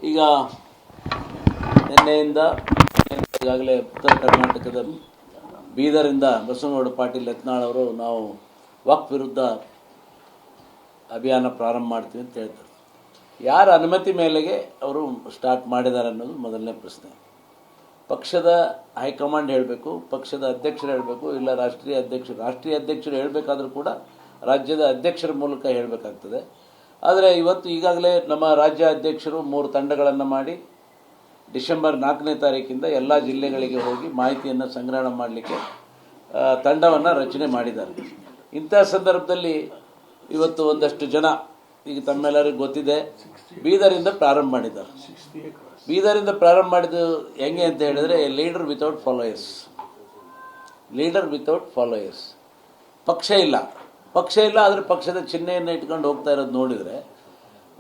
ಈಗ ನಿನ್ನೆಯಿಂದ ಈಗಾಗಲೇ ಉತ್ತರ ಕರ್ನಾಟಕದ ಬೀದರಿಂದ ಬಸವನಗೌಡ ಪಾಟೀಲ್ ಯತ್ನಾಳ್ ಅವರು ನಾವು ವಕ್ಫ್ ವಿರುದ್ಧ ಅಭಿಯಾನ ಪ್ರಾರಂಭ ಮಾಡ್ತೀವಿ ಅಂತ ಹೇಳ್ತಾರೆ. ಯಾರ ಅನುಮತಿ ಮೇಲೆಗೆ ಅವರು ಸ್ಟಾರ್ಟ್ ಮಾಡಿದ್ದಾರೆ ಅನ್ನೋದು ಮೊದಲನೇ ಪ್ರಶ್ನೆ. ಪಕ್ಷದ ಹೈಕಮಾಂಡ್ ಹೇಳಬೇಕು, ಪಕ್ಷದ ಅಧ್ಯಕ್ಷರು ಹೇಳಬೇಕು, ಇಲ್ಲ ರಾಷ್ಟ್ರೀಯ ಅಧ್ಯಕ್ಷರು ಹೇಳಬೇಕಾದ್ರೂ ಕೂಡ ರಾಜ್ಯದ ಅಧ್ಯಕ್ಷರ ಮೂಲಕ ಹೇಳಬೇಕಾಗ್ತದೆ. ಆದರೆ ಇವತ್ತು ಈಗಾಗಲೇ ನಮ್ಮ ರಾಜ್ಯ ಅಧ್ಯಕ್ಷರು 3 ತಂಡಗಳನ್ನು ಮಾಡಿ ಡಿಸೆಂಬರ್ 4ನೇ ತಾರೀಕಿಂದ ಎಲ್ಲ ಜಿಲ್ಲೆಗಳಿಗೆ ಹೋಗಿ ಮಾಹಿತಿಯನ್ನು ಸಂಗ್ರಹಣೆ ಮಾಡಲಿಕ್ಕೆ ತಂಡವನ್ನು ರಚನೆ ಮಾಡಿದ್ದಾರೆ. ಇಂಥ ಸಂದರ್ಭದಲ್ಲಿ ಇವತ್ತು ಒಂದಷ್ಟು ಜನ, ಈಗ ತಮ್ಮೆಲ್ಲರಿಗೂ ಗೊತ್ತಿದೆ, ಬೀದರಿಂದ ಪ್ರಾರಂಭ ಮಾಡಿದ್ದಾರೆ. ಬೀದರಿಂದ ಪ್ರಾರಂಭ ಮಾಡಿದ್ದು ಹೆಂಗೆ ಅಂತ ಹೇಳಿದರೆ, ಲೀಡರ್ ವಿತೌಟ್ ಫಾಲೋಯರ್ಸ್. ಪಕ್ಷ ಇಲ್ಲ, ಆದರೆ ಪಕ್ಷದ ಚಿಹ್ನೆಯನ್ನು ಇಟ್ಕೊಂಡು ಹೋಗ್ತಾ ಇರೋದು ನೋಡಿದರೆ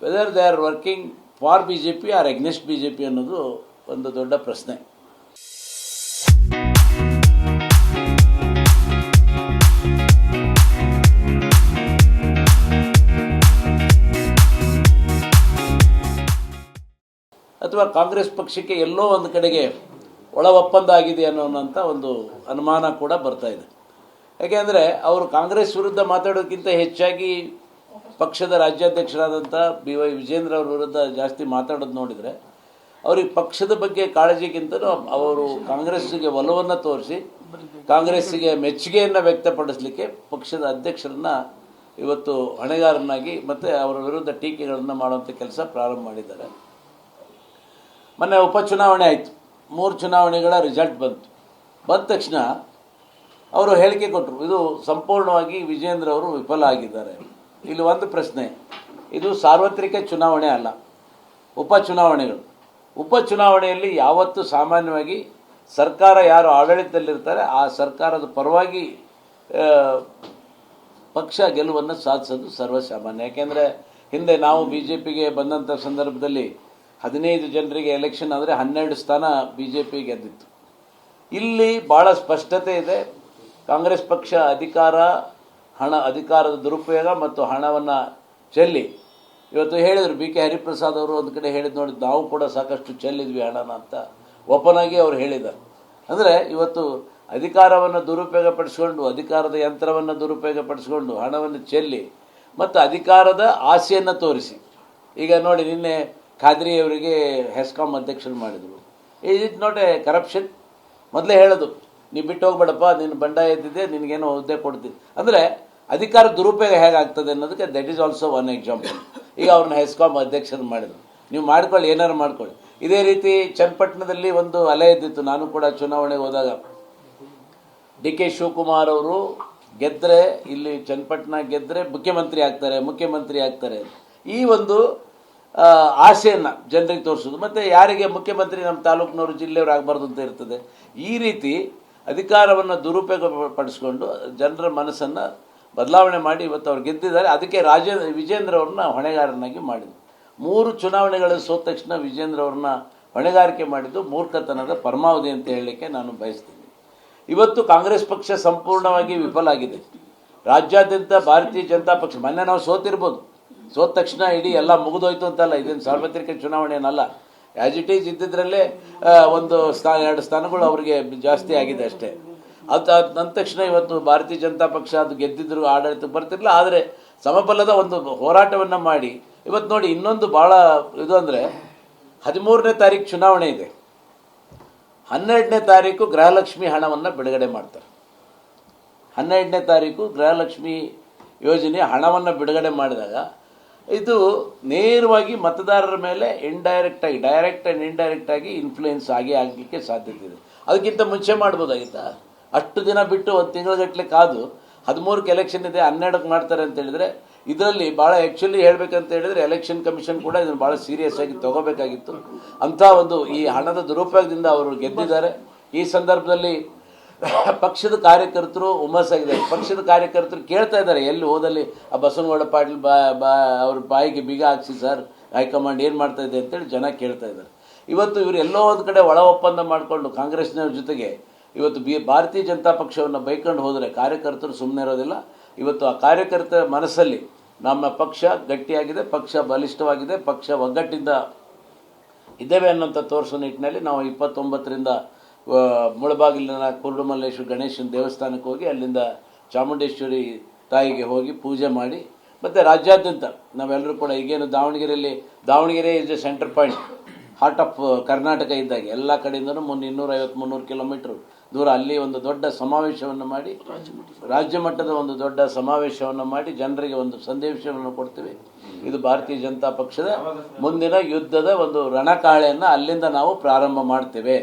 whether they are working for BJP or against BJP ಅನ್ನೋದು ಒಂದು ದೊಡ್ಡ ಪ್ರಶ್ನೆ. ಅಥವಾ ಕಾಂಗ್ರೆಸ್ ಪಕ್ಷಕ್ಕೆ ಎಲ್ಲೋ ಒಂದು ಕಡೆಗೆ ಒಳ ಒಪ್ಪಂದ ಆಗಿದೆ ಅನ್ನೋಂಥ ಒಂದು ಅನುಮಾನ ಕೂಡ ಬರ್ತಾ ಇದೆ. ಯಾಕೆಂದರೆ ಅವರು ಕಾಂಗ್ರೆಸ್ ವಿರುದ್ಧ ಮಾತಾಡೋದಕ್ಕಿಂತ ಹೆಚ್ಚಾಗಿ ಪಕ್ಷದ ರಾಜ್ಯಾಧ್ಯಕ್ಷರಾದಂಥ BY ವಿಜೇಂದ್ರ ಅವ್ರ ವಿರುದ್ಧ ಜಾಸ್ತಿ ಮಾತಾಡೋದು ನೋಡಿದರೆ, ಅವ್ರಿಗೆ ಪಕ್ಷದ ಬಗ್ಗೆ ಕಾಳಜಿಗಿಂತಲೂ ಅವರು ಕಾಂಗ್ರೆಸ್ಸಿಗೆ ಒಲವನ್ನು ತೋರಿಸಿ ಕಾಂಗ್ರೆಸ್ಸಿಗೆ ಮೆಚ್ಚುಗೆಯನ್ನು ವ್ಯಕ್ತಪಡಿಸಲಿಕ್ಕೆ ಪಕ್ಷದ ಅಧ್ಯಕ್ಷರನ್ನು ಇವತ್ತು ಹೊಣೆಗಾರನಾಗಿ ಮತ್ತು ಅವರ ವಿರುದ್ಧ ಟೀಕೆಗಳನ್ನು ಮಾಡುವಂಥ ಕೆಲಸ ಪ್ರಾರಂಭ ಮಾಡಿದ್ದಾರೆ. ಮೊನ್ನೆ ಉಪಚುನಾವಣೆ ಆಯಿತು, 3 ಚುನಾವಣೆಗಳ ರಿಸಲ್ಟ್ ಬಂದ ತಕ್ಷಣ ಅವರು ಹೇಳಿಕೆ ಕೊಟ್ಟರು, ಇದು ಸಂಪೂರ್ಣವಾಗಿ ವಿಜೇಂದ್ರ ಅವರು ವಿಫಲ ಆಗಿದ್ದಾರೆ. ಇಲ್ಲಿ ಒಂದು ಪ್ರಶ್ನೆ, ಇದು ಸಾರ್ವತ್ರಿಕ ಚುನಾವಣೆ ಅಲ್ಲ, ಉಪಚುನಾವಣೆಯಲ್ಲಿ ಯಾವತ್ತೂ ಸಾಮಾನ್ಯವಾಗಿ ಸರ್ಕಾರ ಯಾರು ಆಡಳಿತದಲ್ಲಿರ್ತಾರೆ ಆ ಸರ್ಕಾರದ ಪರವಾಗಿ ಪಕ್ಷ ಗೆಲುವನ್ನು ಸಾಧಿಸೋದು ಸರ್ವಸಾಮಾನ್ಯ. ಯಾಕೆಂದರೆ ಹಿಂದೆ ನಾವು BJPಗೆ ಬಂದಂಥ ಸಂದರ್ಭದಲ್ಲಿ 15 ಜನರಿಗೆ ಎಲೆಕ್ಷನ್ ಆದರೆ 12 ಸ್ಥಾನ BJP ಗೆದ್ದಿತ್ತು. ಇಲ್ಲಿ ಭಾಳ ಸ್ಪಷ್ಟತೆ ಇದೆ. ಕಾಂಗ್ರೆಸ್ ಪಕ್ಷ ಅಧಿಕಾರದ ದುರುಪಯೋಗ ಮತ್ತು ಹಣವನ್ನು ಚೆಲ್ಲಿ, ಇವತ್ತು ಹೇಳಿದರು BK ಹರಿಪ್ರಸಾದ್ ಅವರು ಒಂದು ಕಡೆ ಹೇಳಿದ್ದು ನೋಡಿ, ನಾವು ಕೂಡ ಸಾಕಷ್ಟು ಚೆಲ್ಲಿದ್ವಿ ಹಣನ ಅಂತ ಓಪನ್ ಆಗಿ ಅವ್ರು ಹೇಳಿದ್ದಾರೆ. ಅಂದರೆ ಇವತ್ತು ಅಧಿಕಾರವನ್ನು ದುರುಪಯೋಗಪಡಿಸ್ಕೊಂಡು, ಅಧಿಕಾರದ ಯಂತ್ರವನ್ನು ದುರುಪಯೋಗಪಡಿಸ್ಕೊಂಡು ಹಣವನ್ನು ಚೆಲ್ಲಿ ಮತ್ತು ಅಧಿಕಾರದ ಆಸೆಯನ್ನು ತೋರಿಸಿ, ಈಗ ನೋಡಿ ನಿನ್ನೆ ಖಾದ್ರಿಯವರಿಗೆ ಹೆಸ್ಕಾಂ ಅಧ್ಯಕ್ಷರು ಮಾಡಿದರು. Is it not A corruption? ಮೊದಲೇ ಹೇಳೋದು, ನೀವು ಬಿಟ್ಟು ಹೋಗ್ಬೇಡಪ್ಪ, ನೀನು ಬಂಡಾಯ ಎದ್ದಿದೆ, ನಿನಗೇನೋ ಹುದ್ದೆ ಕೊಡ್ತೀವಿ. ಅಂದರೆ ಅಧಿಕಾರ ದುರುಪಯೋಗ ಹೇಗಾಗ್ತದೆ ಅನ್ನೋದಕ್ಕೆ that is also one example. ಈಗ ಅವ್ರನ್ನ ಹೆಸ್ಕಾಂ ಅಧ್ಯಕ್ಷರು ಮಾಡಿದರು. ನೀವು ಮಾಡ್ಕೊಳ್ಳಿ, ಏನಾರು ಮಾಡ್ಕೊಳ್ಳಿ. ಇದೇ ರೀತಿ ಚನ್ನಪಟ್ಟಣದಲ್ಲಿ ಒಂದು ಅಲೆ ಎದ್ದಿತ್ತು. ನಾನು ಕೂಡ ಚುನಾವಣೆಗೆ ಹೋದಾಗ DK ಶಿವಕುಮಾರ್ ಅವರು ಗೆದ್ದರೆ, ಇಲ್ಲಿ ಚನ್ನಪಟ್ಟಣ ಗೆದ್ದರೆ ಮುಖ್ಯಮಂತ್ರಿ ಆಗ್ತಾರೆ. ಈ ಒಂದು ಆಸೆಯನ್ನು ಜನರಿಗೆ ತೋರಿಸೋದು, ಮತ್ತು ಯಾರಿಗೆ ಮುಖ್ಯಮಂತ್ರಿ ನಮ್ಮ ತಾಲೂಕಿನವರು ಜಿಲ್ಲೆಯವರು ಆಗಬಾರ್ದು ಅಂತ ಇರ್ತದೆ. ಈ ರೀತಿ ಅಧಿಕಾರವನ್ನು ದುರುಪಯೋಗಪಡಿಸ್ಕೊಂಡು ಜನರ ಮನಸ್ಸನ್ನು ಬದಲಾವಣೆ ಮಾಡಿ ಇವತ್ತು ಅವ್ರು ಗೆದ್ದಿದ್ದಾರೆ. ಅದಕ್ಕೆ ವಿಜೇಂದ್ರ ಅವ್ರನ್ನ ಹೊಣೆಗಾರನಾಗಿ ಮಾಡಿದ್ರು. 3 ಚುನಾವಣೆಗಳಲ್ಲಿ ಸೋತ ತಕ್ಷಣ ವಿಜೇಂದ್ರ ಅವ್ರನ್ನ ಹೊಣೆಗಾರಿಕೆ ಮಾಡಿದ್ದು ಮೂರ್ಖತನದ ಪರಮಾವಧಿ ಅಂತ ಹೇಳಲಿಕ್ಕೆ ನಾನು ಬಯಸ್ತೀನಿ. ಇವತ್ತು ಕಾಂಗ್ರೆಸ್ ಪಕ್ಷ ಸಂಪೂರ್ಣವಾಗಿ ವಿಫಲ ಆಗಿದೆ. ರಾಜ್ಯಾದ್ಯಂತ ಭಾರತೀಯ ಜನತಾ ಪಕ್ಷ, ಮೊನ್ನೆ ನಾವು ಸೋತಿರ್ಬೋದು, ಸೋತ ತಕ್ಷಣ ಇಡೀ ಎಲ್ಲ ಮುಗಿದೋಯ್ತು ಅಂತಲ್ಲ, ಇದೇನು ಸಾರ್ವತ್ರಿಕ ಚುನಾವಣೆ ಏನಲ್ಲ. ಆ್ಯಸ್ ಇಟ್ ಈಸ್ ಇದ್ದಿದ್ದರಲ್ಲೇ 2 ಸ್ಥಾನಗಳು ಅವರಿಗೆ ಜಾಸ್ತಿ ಆಗಿದೆ ಅಷ್ಟೇ. ಅಂದ ತಕ್ಷಣ ಇವತ್ತು ಭಾರತೀಯ ಜನತಾ ಪಕ್ಷ ಅದು ಗೆದ್ದಿದ್ರು ಆಡಳಿತಕ್ಕೆ ಬರ್ತಿರಲಿಲ್ಲ. ಆದರೆ ಸಮಬಲದ ಒಂದು ಹೋರಾಟವನ್ನು ಮಾಡಿ ಇವತ್ತು ನೋಡಿ, ಇನ್ನೊಂದು ಭಾಳ ಇದು ಅಂದರೆ 13ನೇ ತಾರೀಕು ಚುನಾವಣೆ ಇದೆ, 12ನೇ ತಾರೀಕು ಗೃಹಲಕ್ಷ್ಮಿ ಹಣವನ್ನು ಬಿಡುಗಡೆ ಮಾಡ್ತಾರೆ. 12ನೇ ತಾರೀಕು ಗೃಹಲಕ್ಷ್ಮಿ ಯೋಜನೆ ಹಣವನ್ನು ಬಿಡುಗಡೆ ಮಾಡಿದಾಗ ಇದು ನೇರವಾಗಿ ಮತದಾರರ ಮೇಲೆ ಡೈರೆಕ್ಟ್ ಆ್ಯಂಡ್ ಇಂಡೈರೆಕ್ಟ್ ಆಗಿ ಇನ್ಫ್ಲೂಯೆನ್ಸ್ ಆಗಲಿಕ್ಕೆ ಸಾಧ್ಯತೆ ಇದೆ. ಅದಕ್ಕಿಂತ ಮುಂಚೆ ಮಾಡ್ಬೋದಾಗಿತ್ತಾ? ಅಷ್ಟು ದಿನ ಬಿಟ್ಟು 1 ತಿಂಗಳಗಟ್ಟಲೆ ಕಾದು 13ಕ್ಕೆ ಎಲೆಕ್ಷನ್ ಇದೆ, 12ಕ್ಕೆ ಮಾಡ್ತಾರೆ ಅಂತ ಹೇಳಿದರೆ, ಇದರಲ್ಲಿ ಭಾಳ ಆ್ಯಕ್ಚುಲಿ ಹೇಳಬೇಕಂತ ಹೇಳಿದರೆ ಎಲೆಕ್ಷನ್ ಕಮಿಷನ್ ಕೂಡ ಇದನ್ನು ಭಾಳ ಸೀರಿಯಸ್ ಆಗಿ ತಗೋಬೇಕಾಗಿತ್ತು. ಅಂಥ ಒಂದು ಈ ಹಣದ ದುರುಪಯೋಗದಿಂದ ಅವರು ಗೆದ್ದಿದ್ದಾರೆ. ಈ ಸಂದರ್ಭದಲ್ಲಿ ಪಕ್ಷದ ಕಾರ್ಯಕರ್ತರು ಹುಮ್ಮಸ್ಸಾಗಿದ್ದಾರೆ. ಪಕ್ಷದ ಕಾರ್ಯಕರ್ತರು ಕೇಳ್ತಾ ಇದ್ದಾರೆ, ಎಲ್ಲಿ ಹೋದಲ್ಲಿ ಆ ಬಸವನಗೌಡ ಪಾಟೀಲ್ ಅವ್ರ ಬಾಯಿಗೆ ಬೀಗ ಹಾಕ್ಸಿ ಸರ್, ಹೈಕಮಾಂಡ್ ಏನು ಮಾಡ್ತಾ ಇದೆ ಅಂತೇಳಿ ಜನ ಕೇಳ್ತಾ ಇದ್ದಾರೆ. ಇವತ್ತು ಇವರು ಎಲ್ಲೋ ಒಂದು ಕಡೆ ಒಳ ಒಪ್ಪಂದ ಮಾಡಿಕೊಂಡು ಕಾಂಗ್ರೆಸ್ನವ್ರ ಜೊತೆಗೆ ಇವತ್ತು ಭಾರತೀಯ ಜನತಾ ಪಕ್ಷವನ್ನು ಬೈಕೊಂಡು ಹೋದರೆ ಕಾರ್ಯಕರ್ತರು ಸುಮ್ಮನೆ ಇರೋದಿಲ್ಲ. ಇವತ್ತು ಆ ಕಾರ್ಯಕರ್ತರ ಮನಸ್ಸಲ್ಲಿ ನಮ್ಮ ಪಕ್ಷ ಗಟ್ಟಿಯಾಗಿದೆ, ಪಕ್ಷ ಬಲಿಷ್ಠವಾಗಿದೆ, ಪಕ್ಷ ಒಗ್ಗಟ್ಟಿಂದ ಇದ್ದೇವೆ ಅನ್ನೋಂಥ ತೋರಿಸೋ ನಿಟ್ಟಿನಲ್ಲಿ ನಾವು 29ರಿಂದ ಮುಳಬಾಗಿಲಿನ ಕುರುಡುಮಲ್ಲೇಶ್ವರ ಗಣೇಶನ ದೇವಸ್ಥಾನಕ್ಕೆ ಹೋಗಿ ಅಲ್ಲಿಂದ ಚಾಮುಂಡೇಶ್ವರಿ ತಾಯಿಗೆ ಹೋಗಿ ಪೂಜೆ ಮಾಡಿ ಮತ್ತು ರಾಜ್ಯಾದ್ಯಂತ ನಾವೆಲ್ಲರೂ ಕೂಡ ಈಗೇನು Davanagere is A centre point, heart of Karnataka ಇದ್ದಾಗ ಎಲ್ಲ ಕಡೆಯಿಂದನೂ 250-300 ಕಿಲೋಮೀಟ್ರ್ ದೂರ ಅಲ್ಲಿ ಒಂದು ದೊಡ್ಡ ಸಮಾವೇಶವನ್ನು ಮಾಡಿ, ರಾಜ್ಯ ಮಟ್ಟದ ಒಂದು ದೊಡ್ಡ ಸಮಾವೇಶವನ್ನು ಮಾಡಿ ಜನರಿಗೆ ಒಂದು ಸಂದೇಶವನ್ನು ಕೊಡ್ತೀವಿ. ಇದು ಭಾರತೀಯ ಜನತಾ ಪಕ್ಷದ ಮುಂದಿನ ಯುದ್ಧದ ಒಂದು ರಣಕಾಳೆಯನ್ನು ಅಲ್ಲಿಂದ ನಾವು ಪ್ರಾರಂಭ ಮಾಡ್ತೇವೆ.